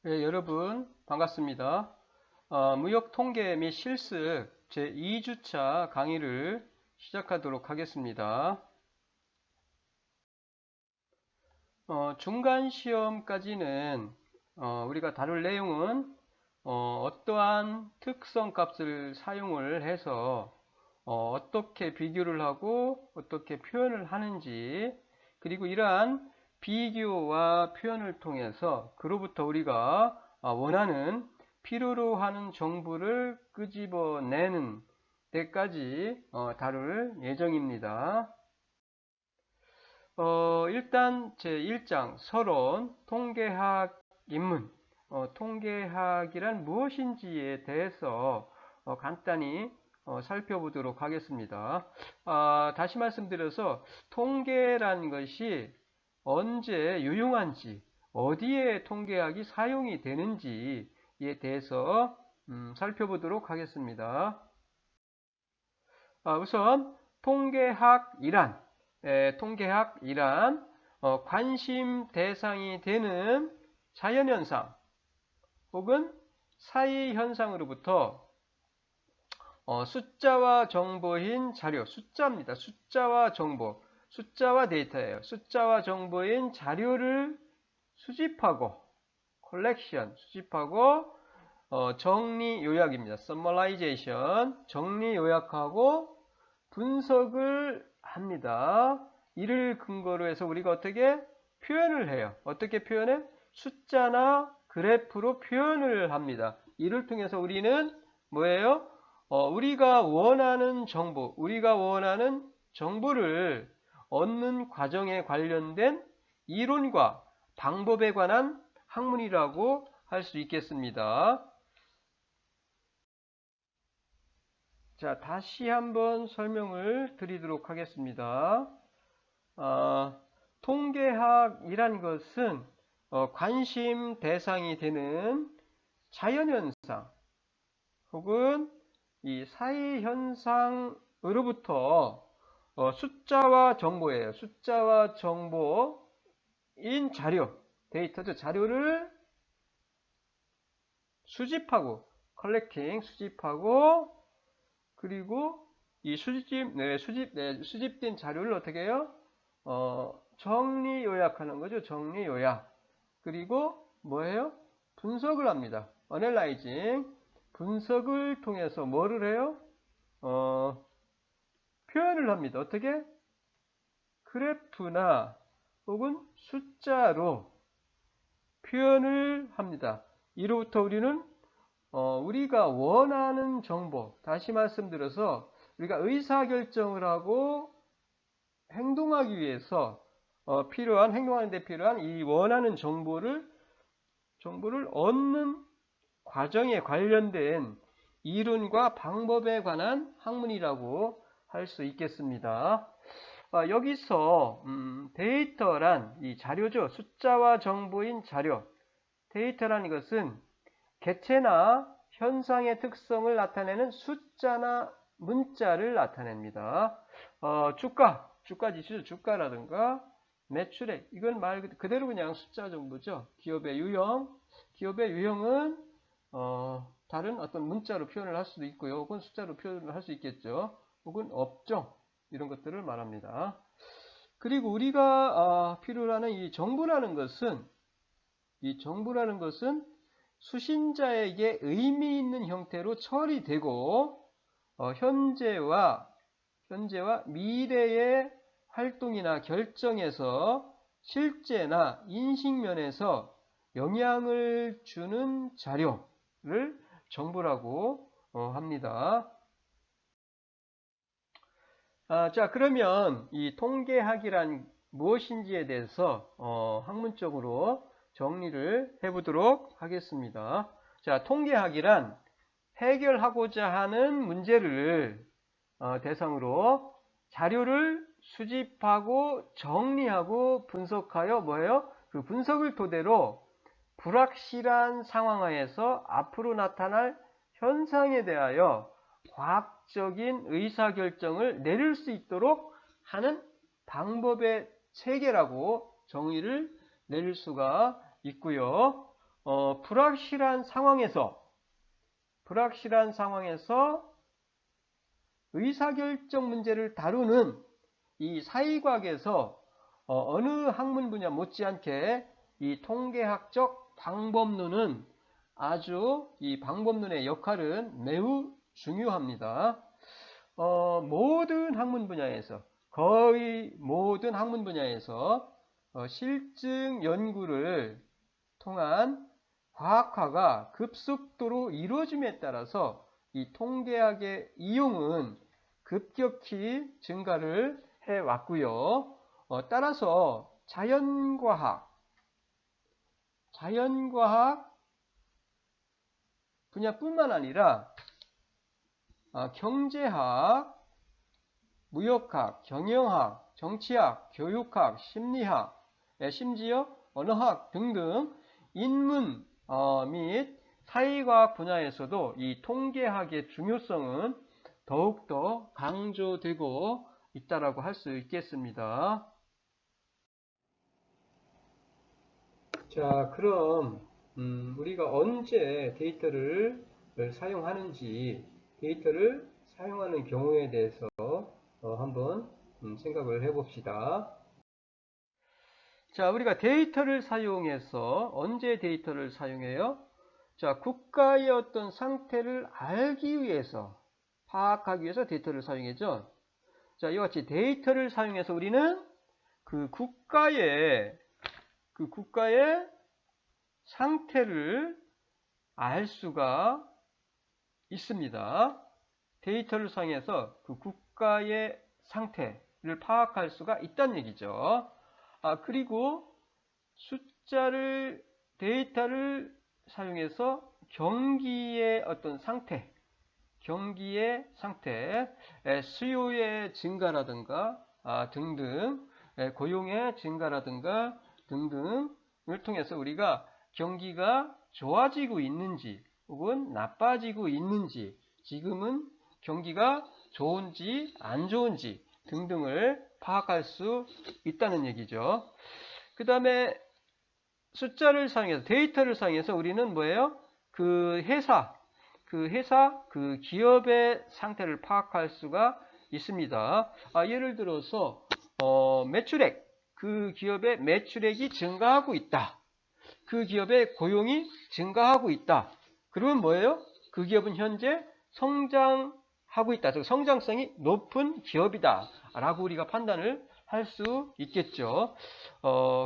네, 여러분 반갑습니다. 무역 통계 및 실습 제2주차 강의를 시작하도록 하겠습니다. 중간 시험까지는 우리가 다룰 내용은 어떠한 특성 값을 사용을 해서 어떻게 비교를 하고 어떻게 표현을 하는지, 그리고 이러한 비교와 표현을 통해서 그로부터 우리가 원하는 필요로 하는 정보를 끄집어내는 데까지 다룰 예정입니다. 일단 제1장 서론 통계학 입문, 통계학이란 무엇인지에 대해서 간단히 살펴보도록 하겠습니다. 다시 말씀드려서 통계란 것이 언제 유용한지, 어디에 통계학이 사용이 되는지에 대해서 살펴보도록 하겠습니다. 우선 통계학이란 관심 대상이 되는 자연현상 혹은 사이현상으로부터 숫자와 정보인 자료, 숫자입니다. 숫자와 정보, 숫자와 데이터예요. 숫자와 정보인 자료를 수집하고, 컬렉션, 수집하고 정리 요약입니다. summarization, 정리 요약하고 분석을 합니다. 이를 근거로 해서 우리가 어떻게 표현을 해요? 어떻게 표현해? 숫자나 그래프로 표현을 합니다. 이를 통해서 우리는 뭐예요? 우리가 원하는 정보, 우리가 원하는 정보를 얻는 과정에 관련된 이론과 방법에 관한 학문이라고 할 수 있겠습니다. 자, 다시 한번 설명을 드리도록 하겠습니다. 통계학이란 것은 관심 대상이 되는 자연현상 혹은 이 사이현상으로부터 숫자와 정보예요. 숫자와 정보인 자료, 데이터죠. 자료를 수집하고, 컬렉팅, 수집하고, 그리고 이 수집된 자료를 어떻게 해요? 정리 요약하는 거죠. 정리 요약. 그리고 뭐예요? 분석을 합니다. Analyzing. 분석을 통해서 뭐를 해요? 표현을 합니다. 어떻게? 그래프나 혹은 숫자로 표현을 합니다. 이로부터 우리는 우리가 원하는 정보, 다시 말씀드려서 우리가 의사결정을 하고 행동하기 위해서 행동하는 데 필요한 이 원하는 정보를 얻는 과정에 관련된 이론과 방법에 관한 학문이라고 할 수 있겠습니다. 여기서 데이터란 이 자료죠. 숫자와 정보인 자료. 데이터라는 것은 개체나 현상의 특성을 나타내는 숫자나 문자를 나타냅니다. 주가 지수, 주가라든가 매출액, 이건 말 그대로 그냥 숫자 정도죠. 기업의 유형은 다른 어떤 문자로 표현을 할 수도 있고요. 혹은 숫자로 표현을 할 수 있겠죠. 혹은 업종, 이런 것들을 말합니다. 그리고 우리가 필요로 하는 이 정보라는 것은 수신자에게 의미 있는 형태로 처리되고 현재와 미래의 활동이나 결정에서 실제나 인식면에서 영향을 주는 자료를 정보라고 합니다. 자, 그러면 이 통계학이란 무엇인지에 대해서 학문적으로 정리를 해보도록 하겠습니다. 자, 통계학이란 해결하고자 하는 문제를 대상으로 자료를 수집하고 정리하고 분석하여 뭐예요? 그 분석을 토대로 불확실한 상황하에서 앞으로 나타날 현상에 대하여 과학적인 의사결정을 내릴 수 있도록 하는 방법의 체계라고 정의를 내릴 수가 있고요. 불확실한 상황에서 의사결정 문제를 다루는 이 사회과학에서 어느 학문 분야 못지않게 이 통계학적 방법론은 아주 이 방법론의 역할은 매우 중요합니다. 모든 학문 분야에서 거의 모든 학문 분야에서 실증 연구를 통한 과학화가 급속도로 이루어짐에 따라서 이 통계학의 이용은 급격히 증가를 해왔고요. 따라서 자연과학 분야뿐만 아니라 경제학, 무역학, 경영학, 정치학, 교육학, 심리학, 심지어 언어학 등등 인문 및 사회과학 분야에서도 이 통계학의 중요성은 더욱더 강조되고 있다라고 할 수 있겠습니다. 자, 그럼 우리가 언제 데이터를 사용하는지, 데이터를 사용하는 경우에 대해서 한번 생각을 해봅시다. 자, 우리가 데이터를 사용해서 언제 데이터를 사용해요? 자, 국가의 어떤 상태를 알기 위해서, 파악하기 위해서 데이터를 사용하죠. 자, 이와 같이 데이터를 사용해서 우리는 그 국가의 상태를 알 수가 있습니다. 데이터를 사용해서 그 국가의 상태를 파악할 수가 있다는 얘기죠. 그리고 데이터를 사용해서 경기의 어떤 상태, 수요의 증가라든가 등등, 고용의 증가라든가 등등을 통해서 우리가 경기가 좋아지고 있는지 혹은 나빠지고 있는지, 지금은 경기가 좋은지 안 좋은지 등등을 파악할 수 있다는 얘기죠. 그 다음에 숫자를 사용해서, 데이터를 사용해서 우리는 뭐예요? 그 기업의 상태를 파악할 수가 있습니다. 예를 들어서 매출액, 그 기업의 매출액이 증가하고 있다. 그 기업의 고용이 증가하고 있다. 그러면 뭐예요? 그 기업은 현재 성장하고 있다. 즉 성장성이 높은 기업이다 라고 우리가 판단을 할 수 있겠죠.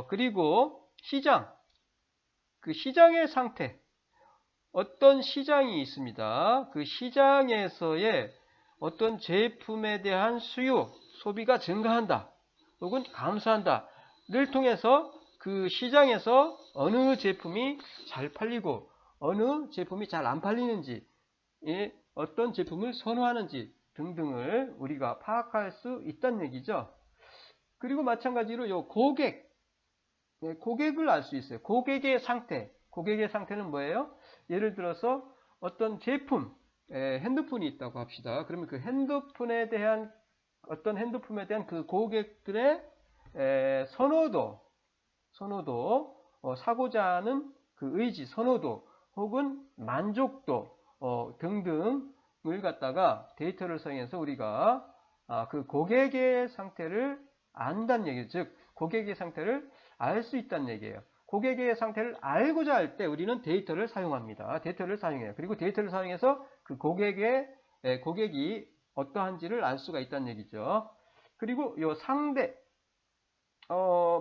그리고 그 시장의 상태, 어떤 시장이 있습니다. 그 시장에서의 어떤 제품에 대한 수요, 소비가 증가한다 혹은 감소한다를 통해서 그 시장에서 어느 제품이 잘 팔리고 어느 제품이 잘 안 팔리는지, 어떤 제품을 선호하는지 등등을 우리가 파악할 수 있다는 얘기죠. 그리고 마찬가지로 고객을 알 수 있어요. 고객의 상태는 뭐예요? 예를 들어서 어떤 제품, 핸드폰이 있다고 합시다. 그러면 그 핸드폰에 대한 그 고객들의 선호도, 사고자 하는 그 의지, 선호도 혹은 만족도 등등을 갖다가 데이터를 사용해서 우리가 그 고객의 상태를 안다는 얘기죠. 즉 고객의 상태를 알 수 있다는 얘기예요. 고객의 상태를 알고자 할 때 우리는 데이터를 사용합니다. 데이터를 사용해요. 그리고 데이터를 사용해서 그 고객이 어떠한지를 알 수가 있다는 얘기죠. 그리고 요 상대,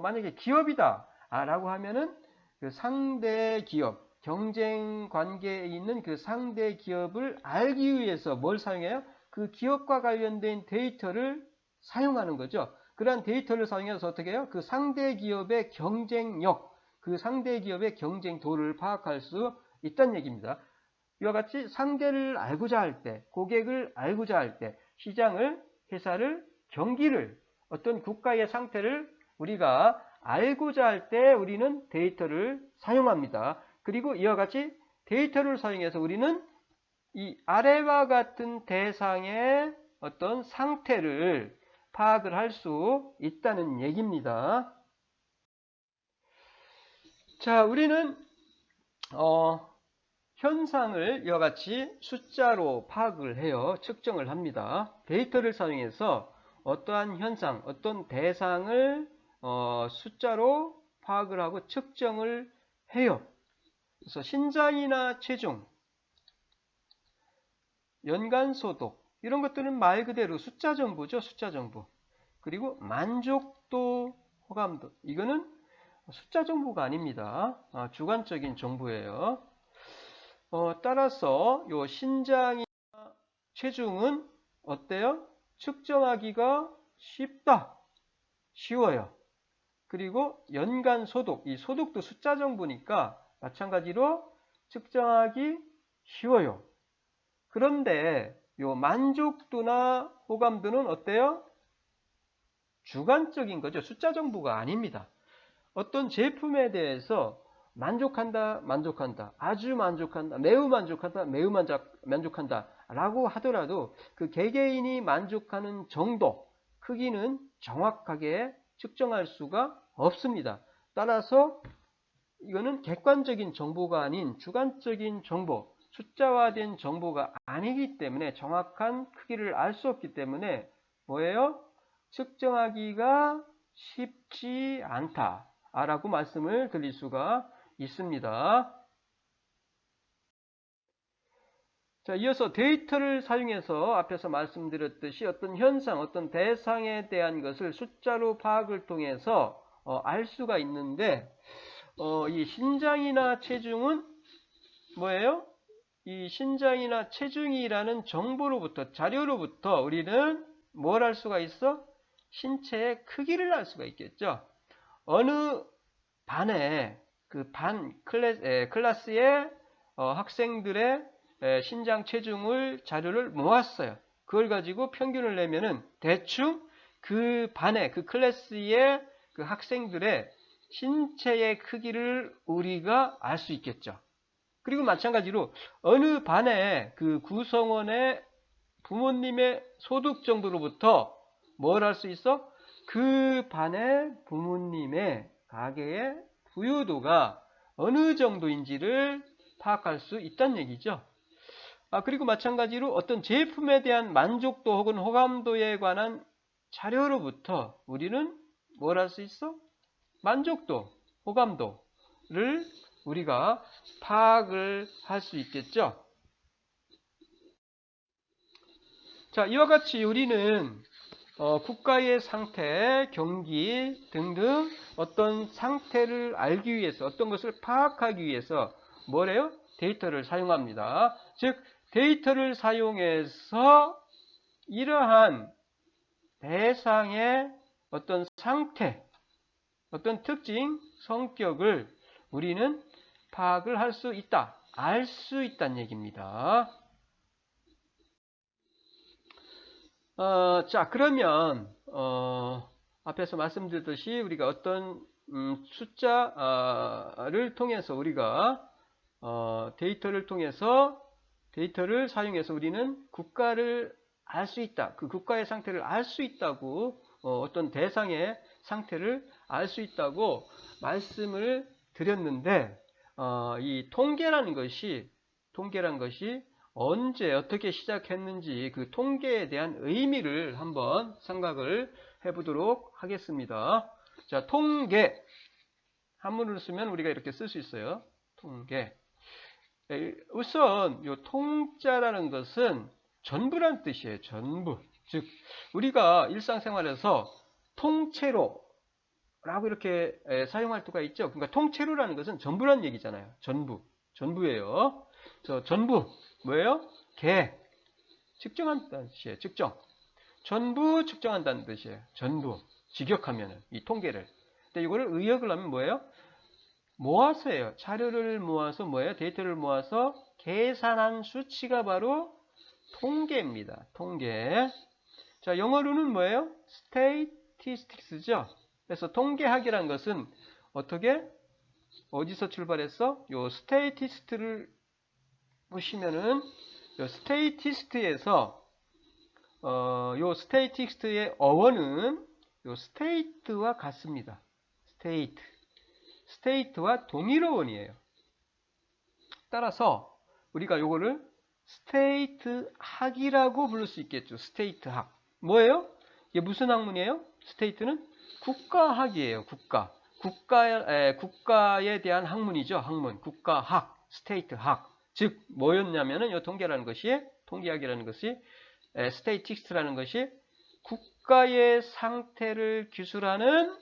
만약에 기업이다 라고 하면은 그 상대 기업, 경쟁 관계에 있는 그 상대 기업을 알기 위해서 뭘 사용해요? 그 기업과 관련된 데이터를 사용하는 거죠. 그러한 데이터를 사용해서 어떻게 해요? 그 상대 기업의 경쟁력, 그 상대 기업의 경쟁도를 파악할 수 있다는 얘기입니다. 이와 같이 상대를 알고자 할 때, 고객을 알고자 할 때, 시장을, 회사를, 경기를, 어떤 국가의 상태를 우리가 알고자 할 때 우리는 데이터를 사용합니다. 그리고 이와 같이 데이터를 사용해서 우리는 이 아래와 같은 대상의 어떤 상태를 파악을 할 수 있다는 얘기입니다. 자, 우리는 현상을 이와 같이 숫자로 파악을 해요. 측정을 합니다. 데이터를 사용해서 어떠한 현상, 어떤 대상을 숫자로 파악을 하고 측정을 해요. 그래서 신장이나 체중, 연간 소득 이런 것들은 말 그대로 숫자 정보죠. 숫자 정보. 그리고 만족도, 호감도 이거는 숫자 정보가 아닙니다. 주관적인 정보예요. 따라서 요 신장이나 체중은 어때요? 측정하기가 쉽다. 쉬워요. 그리고 연간 소득, 이 소득도 숫자 정보니까 마찬가지로 측정하기 쉬워요. 그런데 요 만족도나 호감도는 어때요? 주관적인 거죠. 숫자 정보가 아닙니다. 어떤 제품에 대해서 만족한다, 만족한다, 아주 만족한다, 매우 만족한다, 매우 만족한다 라고 하더라도 그 개개인이 만족하는 정도, 크기는 정확하게 측정할 수가 없습니다. 따라서 이거는 객관적인 정보가 아닌 주관적인 정보, 숫자화된 정보가 아니기 때문에 정확한 크기를 알 수 없기 때문에 뭐예요? 측정하기가 쉽지 않다 라고 말씀을 드릴 수가 있습니다. 자, 이어서 데이터를 사용해서 앞에서 말씀드렸듯이 어떤 현상, 어떤 대상에 대한 것을 숫자로 파악을 통해서 알 수가 있는데 이 신장이나 체중은 뭐예요? 이 신장이나 체중이라는 정보로부터, 자료로부터 우리는 뭘 알 수가 있어? 신체의 크기를 알 수가 있겠죠. 어느 반에 그 클래스의 학생들의 신장 체중을 자료를 모았어요. 그걸 가지고 평균을 내면은 대충 그 반의 그 클래스의 그 학생들의 신체의 크기를 우리가 알 수 있겠죠. 그리고 마찬가지로 어느 반의 그 구성원의 부모님의 소득 정도로부터 뭘 할 수 있어? 그 반의 부모님의 가계의 부유도가 어느 정도인지를 파악할 수 있다는 얘기죠. 그리고 마찬가지로 어떤 제품에 대한 만족도 혹은 호감도에 관한 자료로부터 우리는 뭘 할 수 있어? 만족도, 호감도를 우리가 파악을 할 수 있겠죠. 자, 이와 같이 우리는 국가의 상태, 경기 등등 어떤 상태를 알기 위해서, 어떤 것을 파악하기 위해서 뭐래요? 데이터를 사용합니다. 즉, 데이터를 사용해서 이러한 대상의 어떤 상태, 어떤 특징, 성격을 우리는 파악을 할 수 있다, 알 수 있다는 얘기입니다. 자, 그러면 앞에서 말씀드렸듯이 우리가 어떤 숫자를 통해서 우리가 데이터를 통해서 데이터를 사용해서 우리는 국가를 알 수 있다. 그 국가의 상태를 알 수 있다고 어떤 대상의 상태를 알 수 있다고 말씀을 드렸는데 이 통계라는 것이 언제 어떻게 시작했는지 그 통계에 대한 의미를 한번 생각을 해보도록 하겠습니다. 자, 통계 한문으로 쓰면 우리가 이렇게 쓸 수 있어요. 통계. 우선 이 통자라는 것은 전부란 뜻이에요. 전부. 즉 우리가 일상생활에서 통째로 라고 이렇게 사용할 수가 있죠. 그러니까 통째로라는 것은 전부란 얘기잖아요. 전부예요. 전부 뭐예요? 측정한다는 뜻이에요. 측정. 전부 측정한다는 뜻이에요. 전부. 직역하면은 이 통계를. 근데 이거를 의역을 하면 뭐예요? 모아서 해요. 자료를 모아서 뭐예요? 데이터를 모아서 계산한 수치가 바로 통계입니다. 통계. 자, 영어로는 뭐예요? statistics죠. 그래서 통계학이란 것은 어디서 출발했어? 요 스테이티스트를 보시면은 요 스테이티스트에서 요 스테이티스트의 어원은 요 스테이트와 같습니다. 스테이트와 동일 어원이에요. 따라서 우리가 요거를 스테이트학이라고 부를 수 있겠죠. 스테이트학. 뭐예요? 이게 무슨 학문이에요? 스테이트는 국가학이에요. 국가에 대한 학문이죠. 학문. 국가학. 스테이트학. 즉 뭐였냐면은 이 통계학이라는 것이 스테이틱스라는 것이 국가의 상태를 기술하는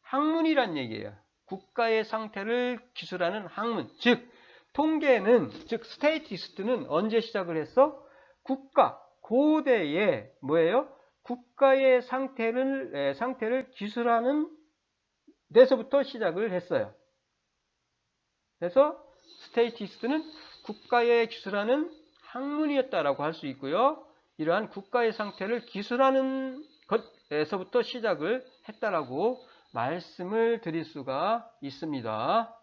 학문이란 얘기예요. 국가의 상태를 기술하는 학문. 즉 통계는, 즉 스테이티스트는 언제 시작을 했어? 고대에 뭐예요? 국가의 상태를 기술하는 데서부터 시작을 했어요. 그래서 스테이티스트는 국가에 기술하는 학문이었다라고 할 수 있고요. 이러한 국가의 상태를 기술하는 것에서부터 시작을 했다라고 말씀을 드릴 수가 있습니다.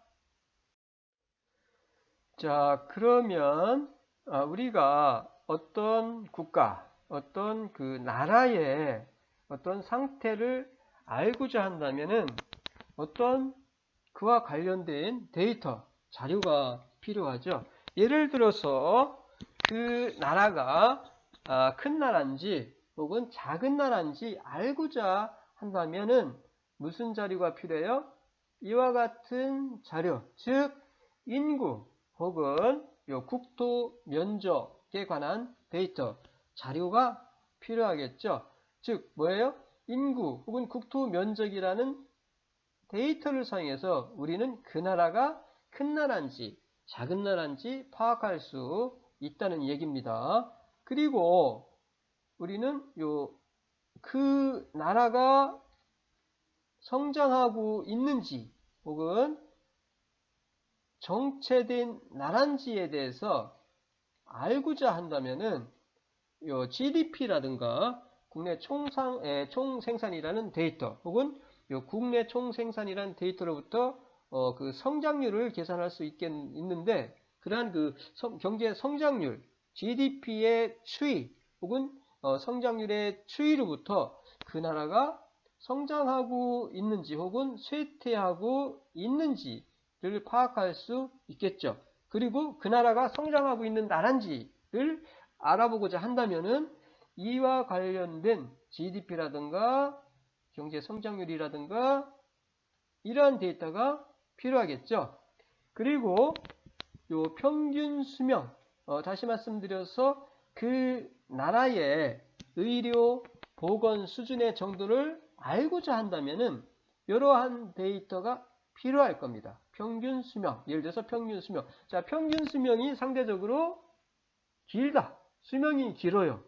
자, 그러면 우리가 어떤 국가, 어떤 그 나라의 어떤 상태를 알고자 한다면은 어떤 그와 관련된 데이터, 자료가 필요하죠. 예를 들어서 그 나라가 큰 나라인지 혹은 작은 나라인지 알고자 한다면은 무슨 자료가 필요해요? 이와 같은 자료, 즉 인구 혹은 국토 면적에 관한 데이터, 자료가 필요하겠죠. 즉 뭐예요? 인구 혹은 국토 면적이라는 데이터를 사용해서 우리는 그 나라가 큰 나라인지 작은 나라인지 파악할 수 있다는 얘기입니다. 그리고 우리는 그 나라가 성장하고 있는지 혹은 정체된 나라인지에 대해서 알고자 한다면은 GDP라든가 국내 총생산이라는 데이터 혹은 국내 총생산이라는 데이터로부터 그 성장률을 계산할 수 있는데, 그러한 그 경제 성장률, GDP의 추이 혹은 성장률의 추이로부터 그 나라가 성장하고 있는지 혹은 쇠퇴하고 있는지를 파악할 수 있겠죠. 그리고 그 나라가 성장하고 있는 나라인지를 알아보고자 한다면은 이와 관련된 GDP라든가 경제 성장률이라든가 이러한 데이터가 필요하겠죠. 그리고 평균 수명, 다시 말씀드려서 그 나라의 의료 보건 수준의 정도를 알고자 한다면은 이러한 데이터가 필요할 겁니다. 평균 수명, 예를 들어서 평균 수명. 자, 평균 수명이 상대적으로 길다. 수명이 길어요.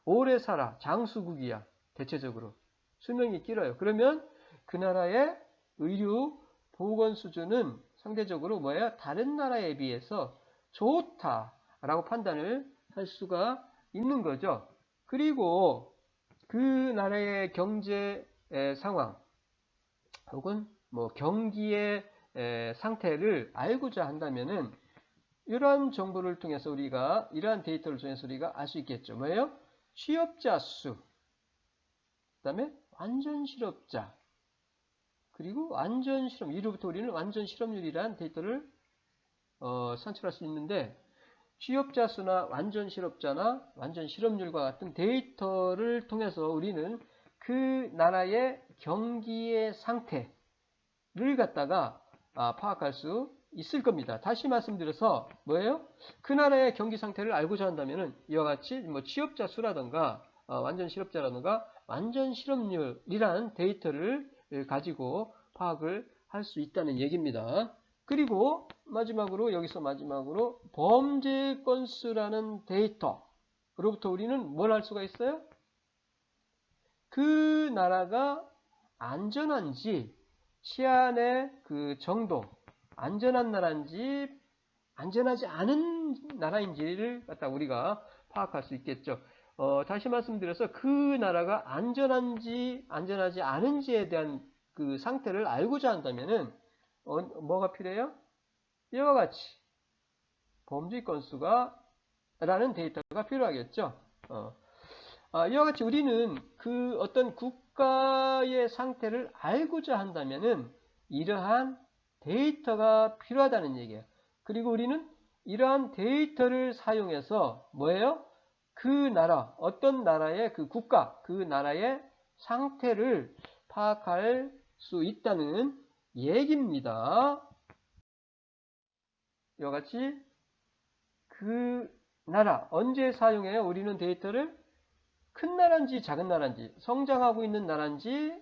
오래 살아. 장수국이야. 대체적으로. 수명이 길어요. 그러면 그 나라의 의료 보건 수준은 상대적으로 다른 나라에 비해서 좋다라고 판단을 할 수가 있는 거죠. 그리고 그 나라의 경제 상황 혹은 경기의 상태를 알고자 한다면은 이러한 정보를 통해서 이러한 데이터를 통해서 우리가 알 수 있겠죠. 뭐예요? 취업자 수, 그 다음에 완전 실업자, 그리고 완전 실업, 이로부터 우리는 완전 실업률이라는 데이터를 산출할 수 있는데, 취업자 수나 완전 실업자나 완전 실업률과 같은 데이터를 통해서 우리는 그 나라의 경기의 상태를 갖다가 파악할 수 있을 겁니다. 다시 말씀드려서 뭐예요? 그 나라의 경기 상태를 알고자 한다면은 이와 같이 취업자 수라든가 완전 실업자라든가 완전 실업률이라는 데이터를 가지고 파악을 할 수 있다는 얘기입니다. 그리고 여기서 마지막으로 범죄 건수라는 데이터로부터 우리는 뭘 알 수가 있어요? 그 나라가 안전한지, 치안의 그 정도, 안전한 나라인지 안전하지 않은 나라인지를 갖다 우리가 파악할 수 있겠죠. 다시 말씀드려서 그 나라가 안전한지 안전하지 않은지에 대한 그 상태를 알고자 한다면은 뭐가 필요해요? 이와 같이 범죄 건수가 라는 데이터가 필요하겠죠. 이와 같이 우리는 그 어떤 국가의 상태를 알고자 한다면은 이러한 데이터가 필요하다는 얘기예요. 그리고 우리는 이러한 데이터를 사용해서 뭐예요? 그 나라, 어떤 나라의 그 국가, 그 나라의 상태를 파악할 수 있다는 얘기입니다. 이와 같이 그 나라, 언제 사용해요? 우리는 데이터를 큰 나라인지 작은 나라인지, 성장하고 있는 나라인지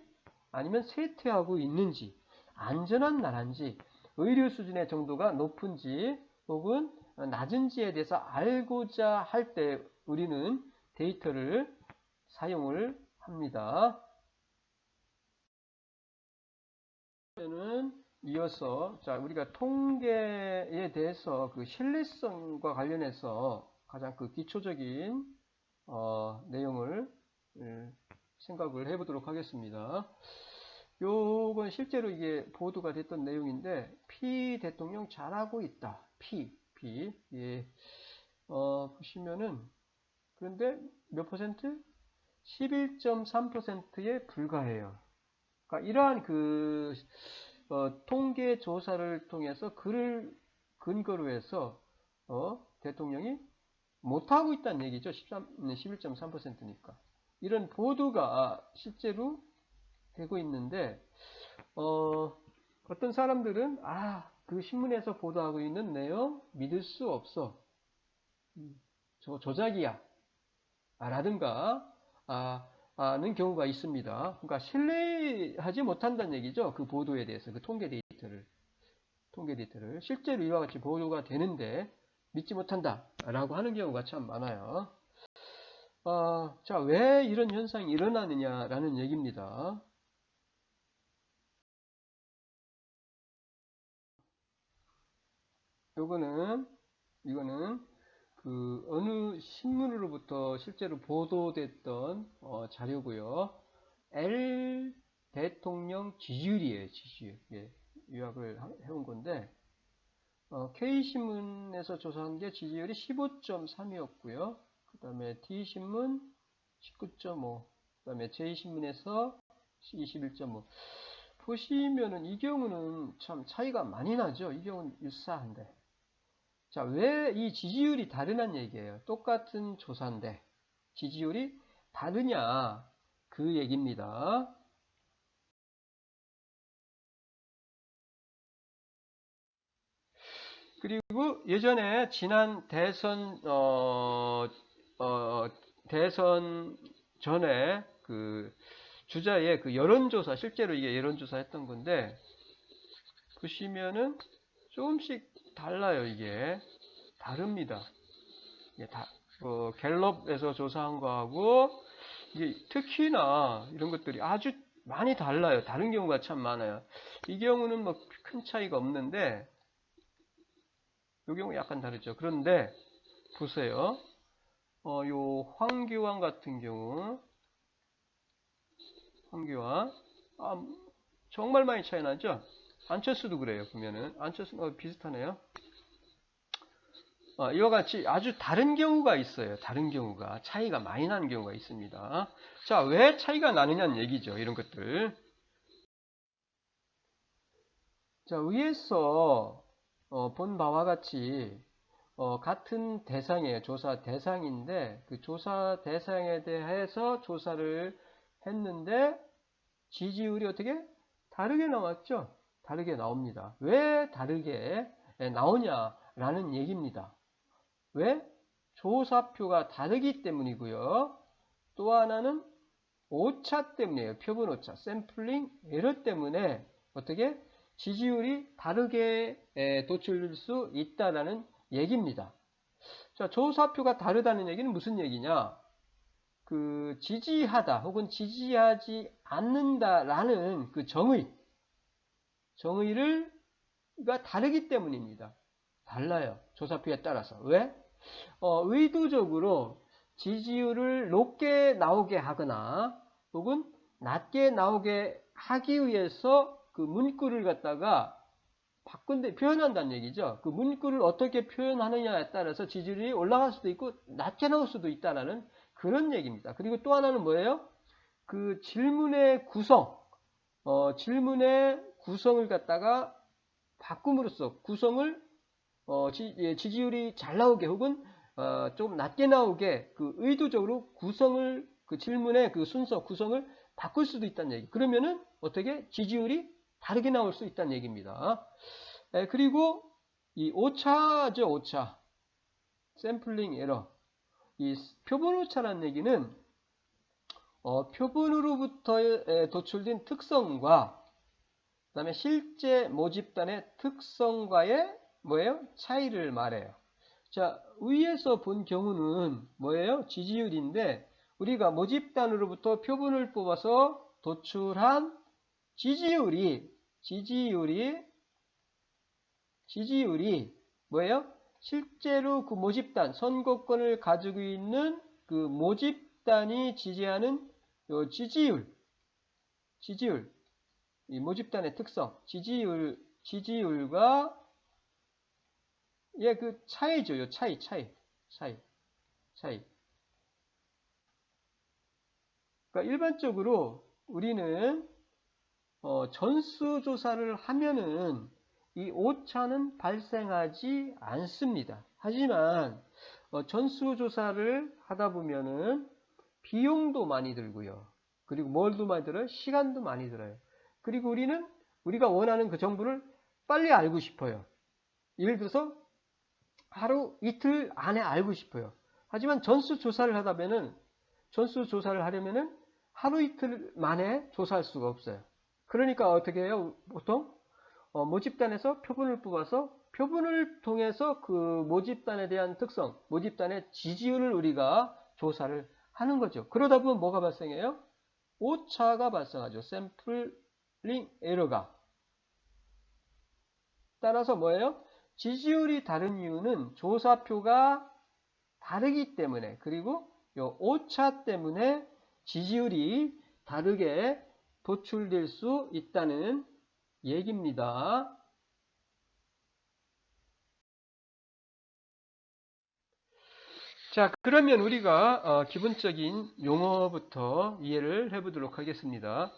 아니면 쇠퇴하고 있는지, 안전한 나라인지, 의료 수준의 정도가 높은지 혹은 낮은지에 대해서 알고자 할 때 우리는 데이터를 사용을 합니다. 이어서 우리가 통계에 대해서 그 신뢰성과 관련해서 가장 그 기초적인 내용을 생각을 해보도록 하겠습니다. 요건 실제로 이게 보도가 됐던 내용인데, 피 대통령 잘하고 있다. 예. 보시면은, 그런데 몇 퍼센트? 11.3%에 불과해요. 그러니까 이러한 그, 통계 조사를 통해서 그를 근거로 해서, 대통령이 못하고 있다는 얘기죠. 11.3%니까. 이런 보도가 실제로 되고 있는데, 어떤 사람들은, 그 신문에서 보도하고 있는 내용 믿을 수 없어. 조작이야. 라든가, 는 경우가 있습니다. 그러니까 신뢰하지 못한다는 얘기죠. 그 보도에 대해서, 그 통계 데이터를. 실제로 이와 같이 보도가 되는데, 믿지 못한다. 라고 하는 경우가 참 많아요. 왜 이런 현상이 일어나느냐라는 얘기입니다. 이거는 그 어느 신문으로부터 실제로 보도됐던 자료고요. L 대통령 지지율이에요. 지지율. 예, 요약을 해온 건데, K신문에서 조사한 게 지지율이 15.3이었고요. 그 다음에 D신문 19.5, 그 다음에 J신문에서 21.5. 보시면은 이 경우는 참 차이가 많이 나죠. 이 경우는 유사한데. 왜 이 지지율이 다르냐는 얘기예요. 똑같은 조사인데 지지율이 다르냐, 그 얘기입니다. 그리고 예전에 지난 대선 대선 전에 그 주자의 그 여론조사, 실제로 이게 여론조사 했던 건데, 보시면은 조금씩 달라요. 이게 다릅니다. 이게 갤럽에서 조사한 거하고 이게 특히나 이런 것들이 아주 많이 달라요. 다른 경우가 참 많아요. 이 경우는 뭐 큰 차이가 없는데, 이 경우 약간 다르죠. 그런데 보세요. 요 황교안 같은 경우, 정말 많이 차이 나죠. 안철수도 그래요. 보면은 안철수는 비슷하네요. 이와 같이 아주 다른 경우가 있어요. 다른 경우가 차이가 많이 나는 경우가 있습니다. 왜 차이가 나느냐는 얘기죠. 이런 것들. 위에서 본 바와 같이 같은 대상이에요. 조사 대상인데 그 조사 대상에 대해서 조사를 했는데 지지율이 어떻게? 다르게 나왔죠? 다르게 나옵니다. 왜 다르게 나오냐라는 얘기입니다. 왜? 조사표가 다르기 때문이고요. 또 하나는 오차 때문이에요. 표본 오차, 샘플링 에러 때문에 어떻게? 지지율이 다르게 도출될 수 있다라는 얘기입니다. 조사표가 다르다는 얘기는 무슨 얘기냐? 그 지지하다 혹은 지지하지 않는다라는 그 정의가 다르기 때문입니다. 달라요. 조사표에 따라서. 왜? 의도적으로 지지율을 높게 나오게 하거나 혹은 낮게 나오게 하기 위해서 그 문구를 갖다가 표현한다는 얘기죠. 그 문구를 어떻게 표현하느냐에 따라서 지지율이 올라갈 수도 있고 낮게 나올 수도 있다라는 그런 얘기입니다. 그리고 또 하나는 뭐예요? 그 질문의 구성을 갖다가 바꿈으로써 구성을 지지율이 잘 나오게 혹은 좀 낮게 나오게 그 의도적으로 구성을 그 질문의 그 순서 구성을 바꿀 수도 있다는 얘기. 그러면은 어떻게 지지율이 다르게 나올 수 있다는 얘기입니다. 그리고 이 오차죠, 오차. 샘플링 에러. 이 표본 오차라는 얘기는 표본으로부터 도출된 특성과 그다음에 실제 모집단의 특성과의 뭐예요? 차이를 말해요. 자, 위에서 본 경우는 뭐예요? 지지율인데 우리가 모집단으로부터 표본을 뽑아서 도출한 지지율이 뭐예요? 실제로 그 모집단, 선거권을 가지고 있는 그 모집단이 지지하는 요 지지율, 이 모집단의 특성, 지지율과 그 차이죠. 요 차이. 그러니까 일반적으로 우리는 전수조사를 하면은 이 오차는 발생하지 않습니다. 하지만 전수조사를 하다 보면은 비용도 많이 들고요. 그리고 뭘도 많이 들어요? 시간도 많이 들어요. 그리고 우리가 원하는 그 정보를 빨리 알고 싶어요. 예를 들어서 하루 이틀 안에 알고 싶어요. 하지만 전수조사를 하려면은 하루 이틀 만에 조사할 수가 없어요. 그러니까 어떻게 해요? 보통 모집단에서 표본을 뽑아서 표본을 통해서 그 모집단에 대한 특성, 모집단의 지지율을 우리가 조사를 하는 거죠. 그러다 보면 뭐가 발생해요? 오차가 발생하죠. 샘플링 에러가. 따라서 뭐예요? 지지율이 다른 이유는 조사표가 다르기 때문에 그리고 요 오차 때문에 지지율이 다르게 도출될 수 있다는 얘기입니다. 자, 그러면 우리가 기본적인 용어부터 이해를 해보도록 하겠습니다.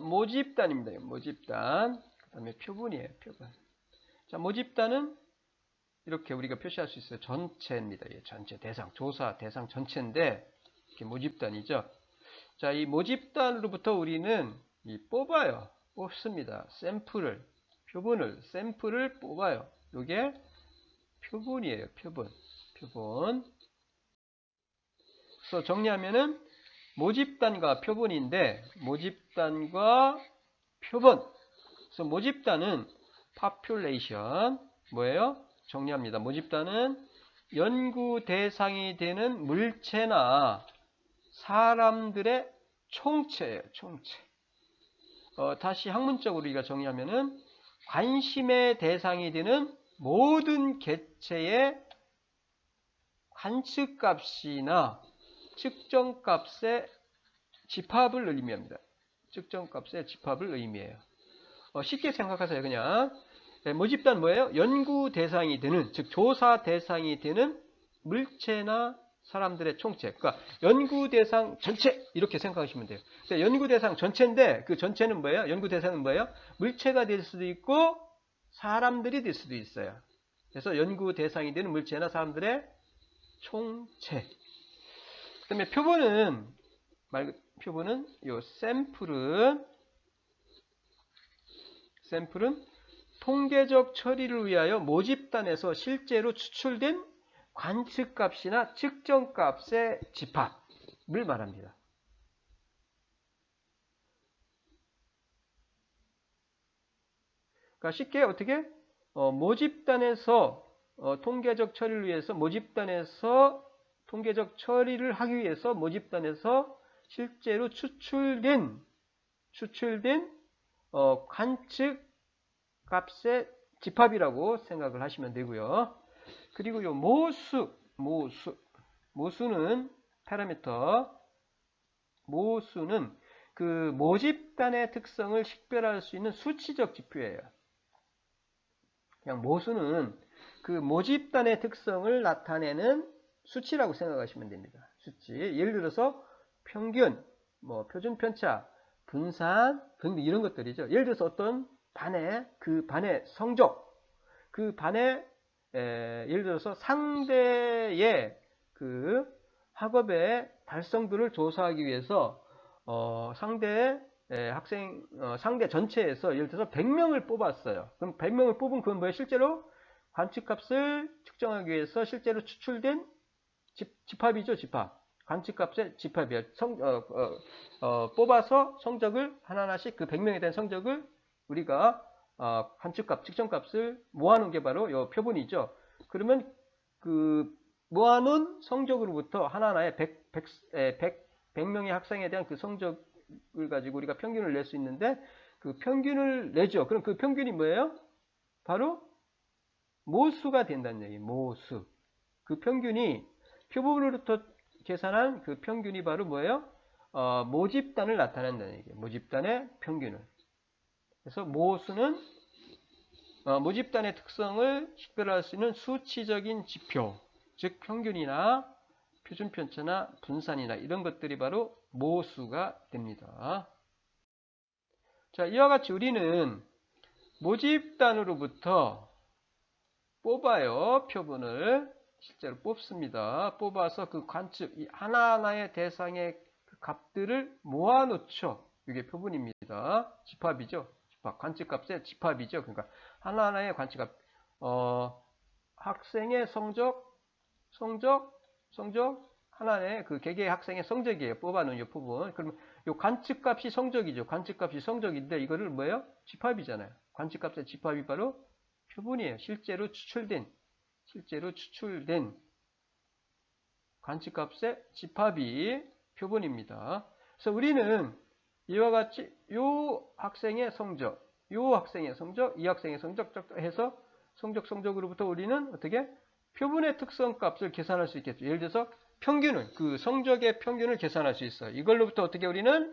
모집단입니다. 모집단. 그 다음에 표본이에요. 표본. 자, 모집단은 이렇게 우리가 표시할 수 있어요. 전체입니다. 예, 전체 대상, 조사 대상 전체인데 이렇게 모집단이죠. 자, 이 모집단으로부터 우리는 뽑습니다. 샘플을 뽑아요. 이게 표본이에요. 표본. 그래서 정리하면은 모집단과 표본인데 모집단과 표본. 그래서 모집단은 population 뭐예요? 정리합니다. 모집단은 연구 대상이 되는 물체나 사람들의 총체예요. 총체. 다시 학문적으로 우리가 정리하면은 관심의 대상이 되는 모든 개체의 관측값이나 측정값의 집합을 의미합니다. 측정값의 집합을 의미해요. 쉽게 생각하세요. 그냥 모집단 뭐예요? 연구 대상이 되는, 즉 조사 대상이 되는 물체나 사람들의 총체. 그러니까 연구 대상 전체 이렇게 생각하시면 돼요. 연구 대상 전체인데 그 전체는 뭐예요? 연구 대상은 뭐예요? 물체가 될 수도 있고 사람들이 될 수도 있어요. 그래서 연구 대상이 되는 물체나 사람들의 총체. 그다음에 표본은 요 샘플은 통계적 처리를 위하여 모집단에서 실제로 추출된 관측값이나 측정값의 집합을 말합니다. 그러니까 쉽게 어떻게 모집단에서 통계적 처리를 위해서 통계적 처리를 하기 위해서 모집단에서 실제로 추출된 관측 값의 집합이라고 생각을 하시면 되고요. 그리고 요 모수는 파라미터. 모수는 그 모집단의 특성을 식별할 수 있는 수치적 지표예요. 그냥 모수는 그 모집단의 특성을 나타내는 수치라고 생각하시면 됩니다. 수치. 예를 들어서 평균, 표준 편차, 분산 등등 이런 것들이죠. 예를 들어서 어떤 반의 성적, 그 반에 예를 들어서 상대의 그 학업의 달성도를 조사하기 위해서 상대 상대 전체에서 예를 들어서 100명을 뽑았어요. 그럼 100명을 뽑은 그건 뭐예요? 실제로 관측값을 측정하기 위해서 실제로 추출된 집합이죠, 집합. 관측값의 집합이에요. 뽑아서 성적을 하나하나씩 그 100명에 대한 성적을 우리가 관측값, 측정값을 모아놓은 게 바로 이 표본이죠. 그러면 그 모아놓은 성적으로부터 하나하나의 100명의 학생에 대한 그 성적을 가지고 우리가 평균을 낼 수 있는데 그 평균을 내죠. 그럼 그 평균이 뭐예요? 바로 모수가 된다는 얘기예요. 모수. 그 평균이 표본으로부터 계산한 그 평균이 바로 뭐예요? 모집단을 나타낸다는 얘기예요. 모집단의 평균을. 그래서 모수는 모집단의 특성을 식별할 수 있는 수치적인 지표, 즉 평균이나 표준 편차나 분산이나 이런 것들이 바로 모수가 됩니다. 자, 이와 같이 우리는 모집단으로부터 뽑아요. 표본을 실제로 뽑습니다. 뽑아서 그 관측, 이 하나하나의 대상의 그 값들을 모아놓죠. 이게 표본입니다. 집합이죠. 집합, 관측값의 집합이죠. 그러니까 하나하나의 관측값, 학생의 성적, 하나의 그 개개의 학생의 성적이에요. 뽑아놓은 이 표본. 그러면 이 관측값이 성적이죠. 관측값이 성적인데 이거를 뭐예요? 집합이잖아요. 관측값의 집합이 바로 표본이에요. 실제로 추출된 관측값의 집합이 표본입니다. 그래서 우리는 이와 같이 요 학생의 성적, 이 학생의 성적 해서 성적으로부터 우리는 어떻게 표본의 특성값을 계산할 수 있겠죠. 예를 들어서 평균을, 그 성적의 평균을 계산할 수 있어요. 이걸로부터 어떻게 우리는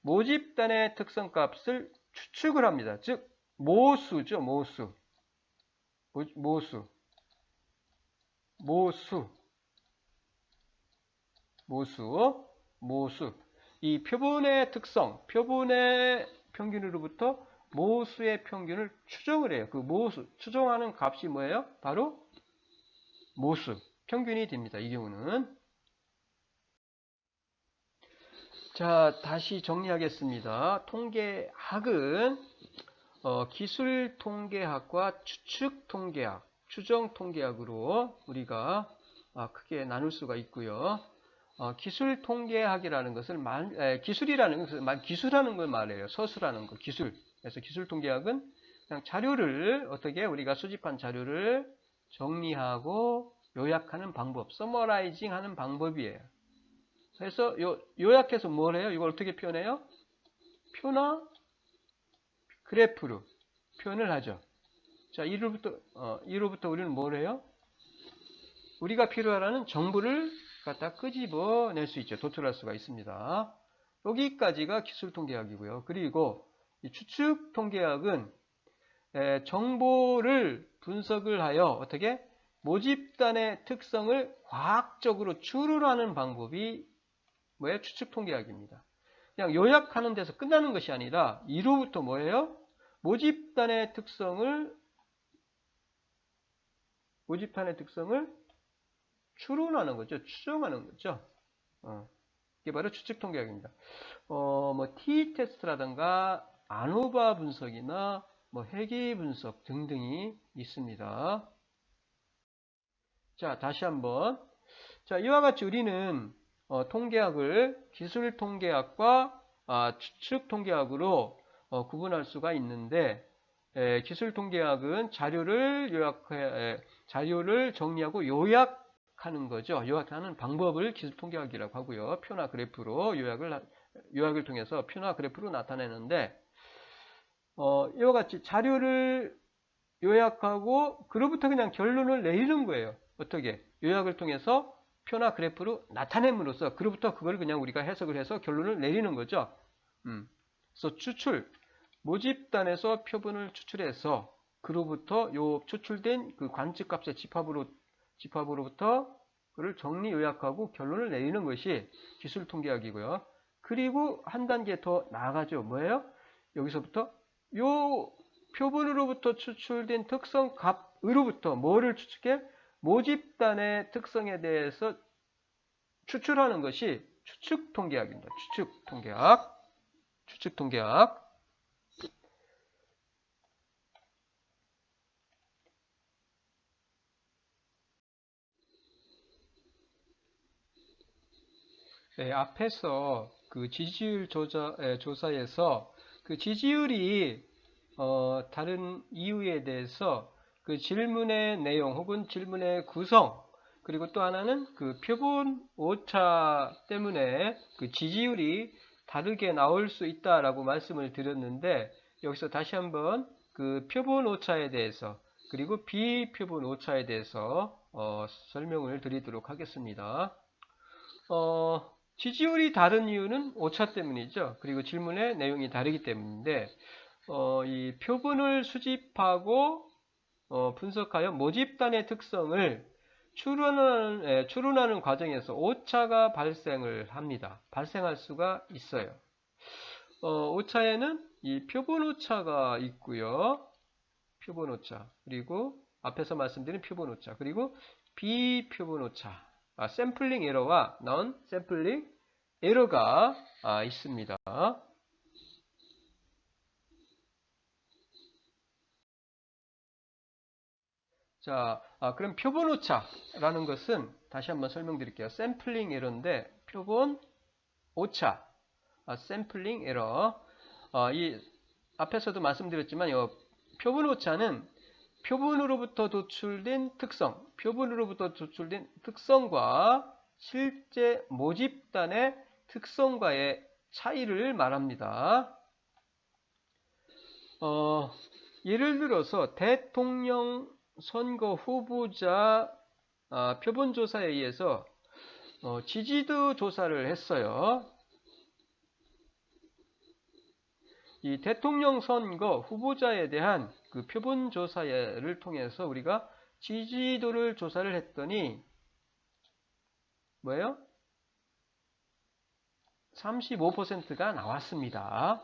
모집단의 특성값을 추측을 합니다. 즉 모수죠. 모수. 이 표본의 특성, 표본의 평균으로부터 모수의 평균을 추정을 해요. 그 모수, 추정하는 값이 뭐예요? 바로 모수, 평균이 됩니다. 이 경우는. 자, 다시 정리하겠습니다. 통계학은 기술통계학과 추측통계학, 추정통계학으로 우리가 크게 나눌 수가 있고요. 기술통계학이라는 것을 기술하는 걸 말해요. 서술하는 거, 기술. 그래서 기술통계학은 그냥 자료를 어떻게 우리가 수집한 자료를 정리하고 요약하는 방법, 서머라이징 하는 방법이에요. 그래서 요약해서 뭘 해요? 이걸 어떻게 표현해요? 표나 그래프로 표현을 하죠. 자, 이로부터 우리는 뭘 해요? 우리가 필요하는 정보를 갖다 끄집어낼 수 있죠. 도출할 수가 있습니다. 여기까지가 기술통계학이고요. 그리고 이 추측통계학은 정보를 분석을 하여 어떻게 모집단의 특성을 과학적으로 추론하는 방법이 뭐예요? 추측통계학입니다. 그냥 요약하는 데서 끝나는 것이 아니라 이로부터 뭐예요? 모집단의 특성을 추론하는 거죠. 추정하는 거죠. 이게 바로 추측통계학입니다. 뭐 t-테스트라든가 아노바 분석이나 뭐 회귀 분석 등등이 있습니다. 자, 다시 한번. 자, 이와 같이 우리는 통계학을 기술통계학과 추측통계학으로 구분할 수가 있는데, 기술통계학은 자료를 정리하고 요약하는 거죠. 요약하는 방법을 기술통계학이라고 하고요. 표나 그래프로 요약을 통해서 표나 그래프로 나타내는데, 이와 같이 자료를 요약하고 그로부터 그냥 결론을 내리는 거예요. 어떻게? 요약을 통해서 표나 그래프로 나타냄으로써 그로부터 그걸 그냥 우리가 해석을 해서 결론을 내리는 거죠. 그래서 모집단에서 표본을 추출해서 그로부터 요 추출된 그 관측값의 집합으로부터 그를 정리 요약하고 결론을 내리는 것이 기술통계학이고요. 그리고 한 단계 더 나아가죠. 뭐예요? 여기서부터 요 표본으로부터 추출된 특성 값으로부터 뭐를 추측해? 모집단의 특성에 대해서 추출하는 것이 추측 통계학입니다. 추측 통계학. 추측 통계학. 네, 앞에서 그 지지율 조사에서 그 지지율이 다른 이유에 대해서 그 질문의 내용 혹은 질문의 구성, 그리고 또 하나는 그 표본 오차 때문에 그 지지율이 다르게 나올 수 있다라고 말씀을 드렸는데, 여기서 다시 한번 그 표본 오차에 대해서 그리고 비표본 오차에 대해서 설명을 드리도록 하겠습니다. 지지율이 다른 이유는 오차 때문이죠. 그리고 질문의 내용이 다르기 때문인데, 이 표본을 수집하고 분석하여 모집단의 특성을 추론하는 과정에서 오차가 발생을 합니다. 발생할 수가 있어요. 오차에는 이 표본 오차가 있고요. 표본 오차, 그리고 앞에서 말씀드린 표본 오차, 그리고 비표본 오차, 샘플링 에러와 non 샘플링 에러가 있습니다. 자, 그럼 표본 오차라는 것은 다시 한번 설명드릴게요. 샘플링 에러인데 표본 오차, 샘플링 에러. 이 앞에서도 말씀드렸지만 표본 오차는 표본으로부터 도출된 특성과 실제 모집단의 특성과의 차이를 말합니다. 예를 들어서 대통령 선거 후보자 표본조사에 의해서 지지도 조사를 했어요. 이 대통령 선거 후보자에 대한 그 표본 조사를 통해서 우리가 지지도를 조사를 했더니 뭐예요? 35%가 나왔습니다.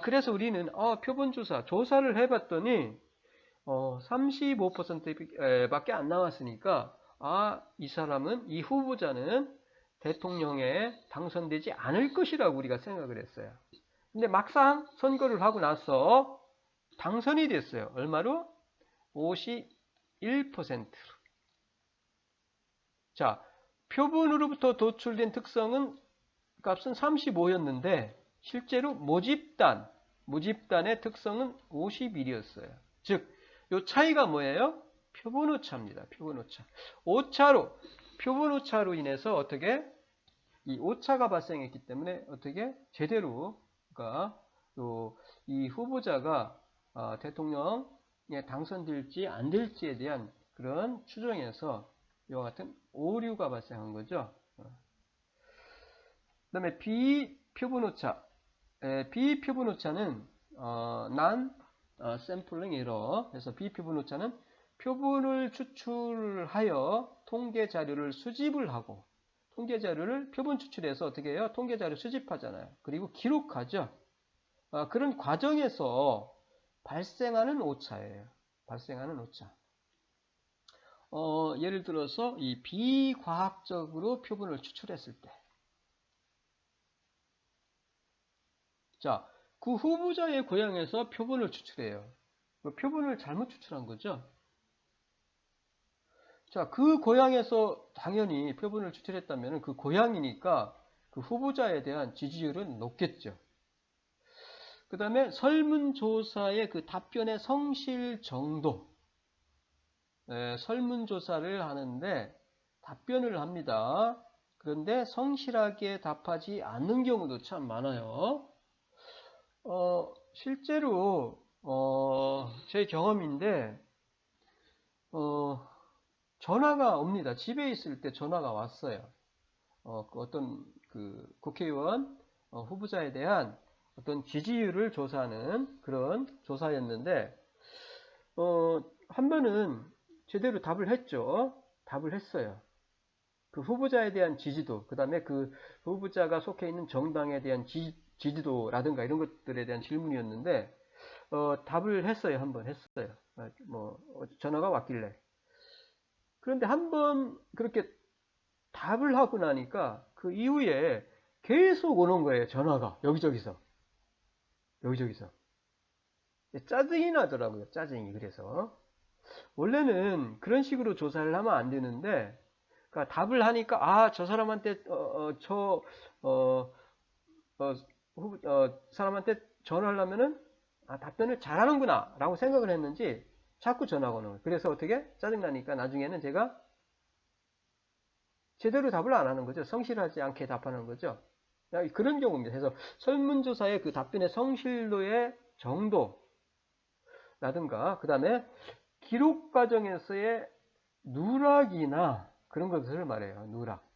그래서 우리는 표본 조사를 해봤더니 35%밖에 안 나왔으니까 이 사람은, 이 후보자는 대통령에 당선되지 않을 것이라고 우리가 생각을 했어요. 근데 막상 선거를 하고 나서 당선이 됐어요. 얼마로? 51%로. 자, 표본으로부터 도출된 값은 35였는데 실제로 모집단의 특성은 51이었어요. 즉, 이 차이가 뭐예요? 표본 오차입니다. 표본 오차. 표본 오차로 인해서 어떻게? 이 오차가 발생했기 때문에 어떻게? 제대로, 그러니까 이 후보자가 대통령에 당선될지 안 될지에 대한 그런 추정에서 이와 같은 오류가 발생한 거죠. 그 다음에 비표본 오차. 비표본 오차는 non sampling error. 그래서 비표본 오차는 표본을 추출하여 통계 자료를 수집을 하고, 통계 자료를 표본 추출해서 어떻게 해요? 통계 자료 수집하잖아요. 그리고 기록하죠. 그런 과정에서 발생하는 오차예요. 발생하는 오차. 예를 들어서 이 비과학적으로 표본을 추출했을 때, 자, 그 후보자의 고향에서 표본을 추출해요. 표본을 잘못 추출한 거죠. 자, 그 고향에서 당연히 표본을 추출했다면 그 고향이니까 그 후보자에 대한 지지율은 높겠죠. 그 다음에 설문조사의 그 답변의 성실 정도. 설문조사를 하는데 답변을 합니다. 그런데 성실하게 답하지 않는 경우도 참 많아요. 실제로 제 경험인데 전화가 옵니다. 집에 있을 때 전화가 왔어요. 어떤 그 국회의원 후보자에 대한 어떤 지지율을 조사하는 그런 조사였는데 한 번은 제대로 답을 했죠. 답을 했어요. 그 후보자에 대한 지지도, 그 다음에 그 후보자가 속해 있는 정당에 대한 지지도라든가 이런 것들에 대한 질문이었는데 답을 했어요. 한번 했어요. 전화가 왔길래. 그런데 한번 그렇게 답을 하고 나니까 그 이후에 계속 오는 거예요. 전화가 여기저기서. 짜증이 나더라고요. 짜증이. 그래서 원래는 그런 식으로 조사를 하면 안 되는데, 그러니까 답을 하니까 저 사람한테 사람한테 전화하려면은 답변을 잘하는구나 라고 생각을 했는지 자꾸 전화가 오는 거예요. 그래서 어떻게 짜증나니까 나중에는 제가 제대로 답을 안 하는 거죠. 성실하지 않게 답하는 거죠. 그런 경우입니다. 그래서 설문조사의 그 답변의 성실도의 정도라든가, 그 다음에 기록 과정에서의 누락이나 그런 것을 말해요. 누락.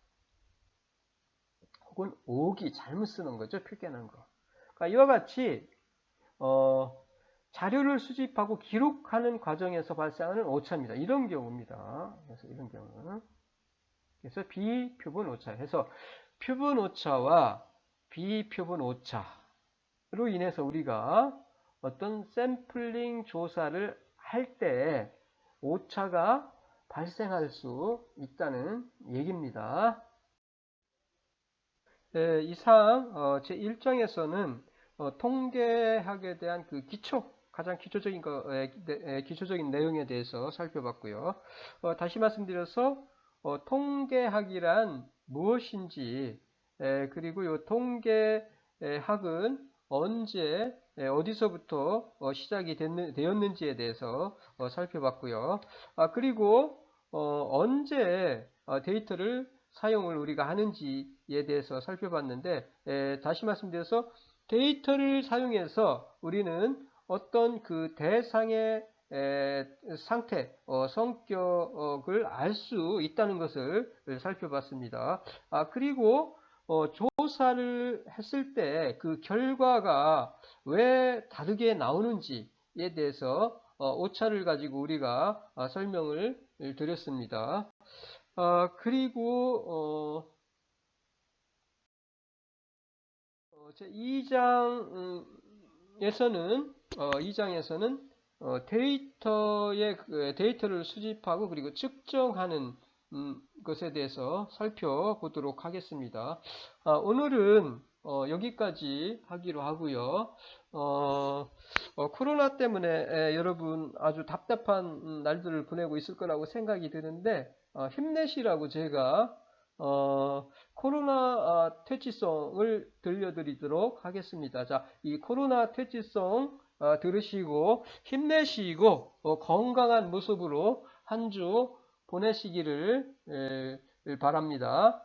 혹은 오기, 잘못 쓰는 거죠. 필기하는 거. 그러니까 이와 같이 자료를 수집하고 기록하는 과정에서 발생하는 오차입니다. 이런 경우입니다. 그래서 이런 경우는. 그래서 비표본 오차. 해서 표본 오차와 비표본 오차로 인해서 우리가 어떤 샘플링 조사를 할 때 오차가 발생할 수 있다는 얘기입니다. 네, 이상 제1장에서는 통계학에 대한 그 가장 기초적인 내용에 대해서 살펴봤고요. 다시 말씀드려서 통계학이란 무엇인지, 그리고 이 통계학은 언제 어디서부터 시작이 되었는지에 대해서 살펴봤고요. 그리고 언제 데이터를 사용을 우리가 하는지에 대해서 살펴봤는데, 다시 말씀드려서 데이터를 사용해서 우리는 어떤 그 대상의 상태, 성격을 알 수 있다는 것을 살펴봤습니다. 그리고 조사를 했을 때 그 결과가 왜 다르게 나오는지에 대해서 오차를 가지고 우리가 설명을 드렸습니다. 그리고 제 2장에서는 데이터를 수집하고 그리고 측정하는 것에 대해서 살펴보도록 하겠습니다. 오늘은 여기까지 하기로 하고요. 코로나 때문에 여러분 아주 답답한 날들을 보내고 있을 거라고 생각이 드는데, 힘내시라고 제가 코로나 퇴치송을 들려드리도록 하겠습니다. 자, 이 코로나 퇴치송 들으시고 힘내시고 건강한 모습으로 한 주 보내시기를 바랍니다.